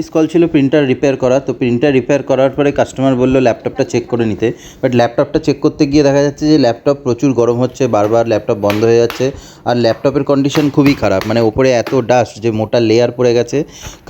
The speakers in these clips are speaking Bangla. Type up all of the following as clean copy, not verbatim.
সার্ভিস কল ছিল প্রিন্টার রিপেয়ার করা। তো প্রিন্টার রিপেয়ার করার পরে কাস্টমার বললো ল্যাপটপটা চেক করে নিতে, বাট ল্যাপটপটা চেক করতে গিয়ে দেখা যাচ্ছে যে ল্যাপটপ প্রচুর গরম হচ্ছে, বারবার ল্যাপটপ বন্ধ হয়ে যাচ্ছে। আর ল্যাপটপের কন্ডিশন খুবই খারাপ, মানে ওপরে এত ডাস্ট যে মোটা লেয়ার পড়ে গেছে।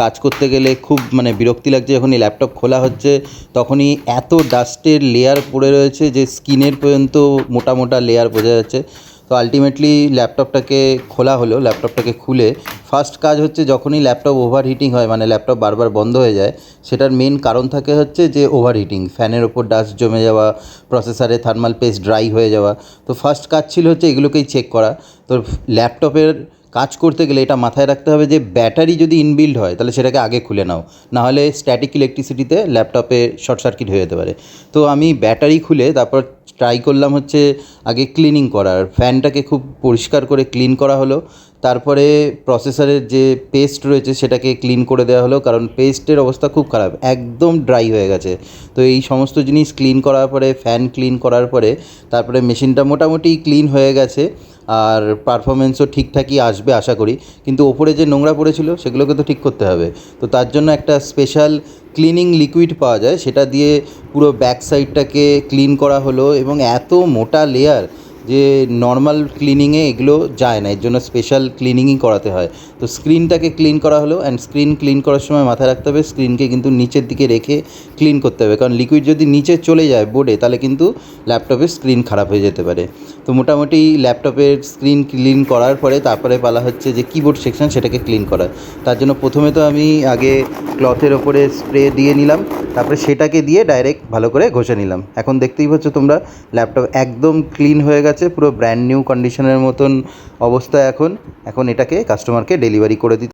কাজ করতে গেলে খুব বিরক্তি লাগছে। যখনই ল্যাপটপ খোলা হচ্ছে তখনই এত ডাস্টের লেয়ার পড়ে রয়েছে যে স্কিনের পর্যন্ত মোটা মোটা লেয়ার বোঝা যাচ্ছে। তো আলটিমেটলি ল্যাপটপটাকে খোলা হলো। ল্যাপটপটাকে খুলে ফার্স্ট কাজ হচ্ছে, যখনই ল্যাপটপ ওভারহিটিং হয়, মানে ল্যাপটপ বারবার বন্ধ হয়ে যায়, সেটার মেন কারণ থাকে হচ্ছে যে ওভারহিটিং, ফ্যানের ওপর ডাস্ট জমে যাওয়া, প্রসেসরে থার্মাল পেস্ট ড্রাই হয়ে যাওয়া। তো ফার্স্ট কাজ ছিল হচ্ছে এগুলোকেই চেক করা। তো ল্যাপটপের কাজ করতে গেলে এটা মাথায় রাখতে হবে যে ব্যাটারি যদি ইনবিল্ড হয় তাহলে সেটাকে আগে খুলে নাও, নাহলে স্ট্যাটিক ইলেকট্রিসিটিতে ল্যাপটপে শর্ট সার্কিট হয়ে যেতে পারে। তো আমি ব্যাটারি খুলে তারপর ট্রাই করলাম হচ্ছে আগে ক্লিনিং করার। ফ্যানটাকে খুব পরিষ্কার করে ক্লিন করা হলো। তারপরে প্রসেসরের যে পেস্ট রয়েছে সেটাকে ক্লিন করে দেওয়া হলো, কারণ পেস্টের অবস্থা খুব খারাপ, একদম ড্রাই হয়ে গেছে। তো এই সমস্ত জিনিস ক্লিন করার পরে, ফ্যান ক্লিন করার পরে, তারপরে মেশিনটা মোটামুটি ক্লিন হয়ে গেছে। আর পারফরমেন্সও ঠিকঠাকই আসবে আশা করি। কিন্তু ওপরে যে নোংরা পড়েছিল সেগুলোকে তো ঠিক করতে হবে। তো তার জন্য একটা স্পেশাল ক্লিনিং লিকুইড পাওয়া যায়, সেটা দিয়ে পুরো ব্যাক সাইডটাকে ক্লিন করা হলো। এবং এত মোটা লেয়ার যে নর্মাল ক্লিনিংয়ে এগুলো যায় না, এর জন্য স্পেশাল ক্লিনিংই করাতে হয়। তো স্ক্রিনটাকে ক্লিন করা হলো। অ্যান্ড স্ক্রিন ক্লিন করার সময় মাথায় রাখতে হবে স্ক্রিনকে কিন্তু নিচের দিকে রেখে ক্লিন করতে হবে, কারণ লিকুইড যদি নিচে চলে যায় বোর্ডে তাহলে কিন্তু ল্যাপটপের স্ক্রিন খারাপ হয়ে যেতে পারে। তো মোটামুটি ল্যাপটপের স্ক্রিন ক্লিন করার পরে তারপরে পালা হচ্ছে যে কিবোর্ড সেকশন, সেটাকে ক্লিন করা। তার জন্য প্রথমে তো আমি আগে ক্লথের ওপরে স্প্রে দিয়ে নিলাম, তারপরে সেটাকে দিয়ে ডাইরেক্ট ভালো করে ঘষে নিলাম। এখন দেখতেই পাচ্ছ তোমরা ল্যাপটপ একদম ক্লিন হয়ে গেছে, পুরো ব্র্যান্ড নিউ কন্ডিশনের মতন অবস্থা। এখন এটাকে কাস্টমারকে ডেলিভারি করে দিতে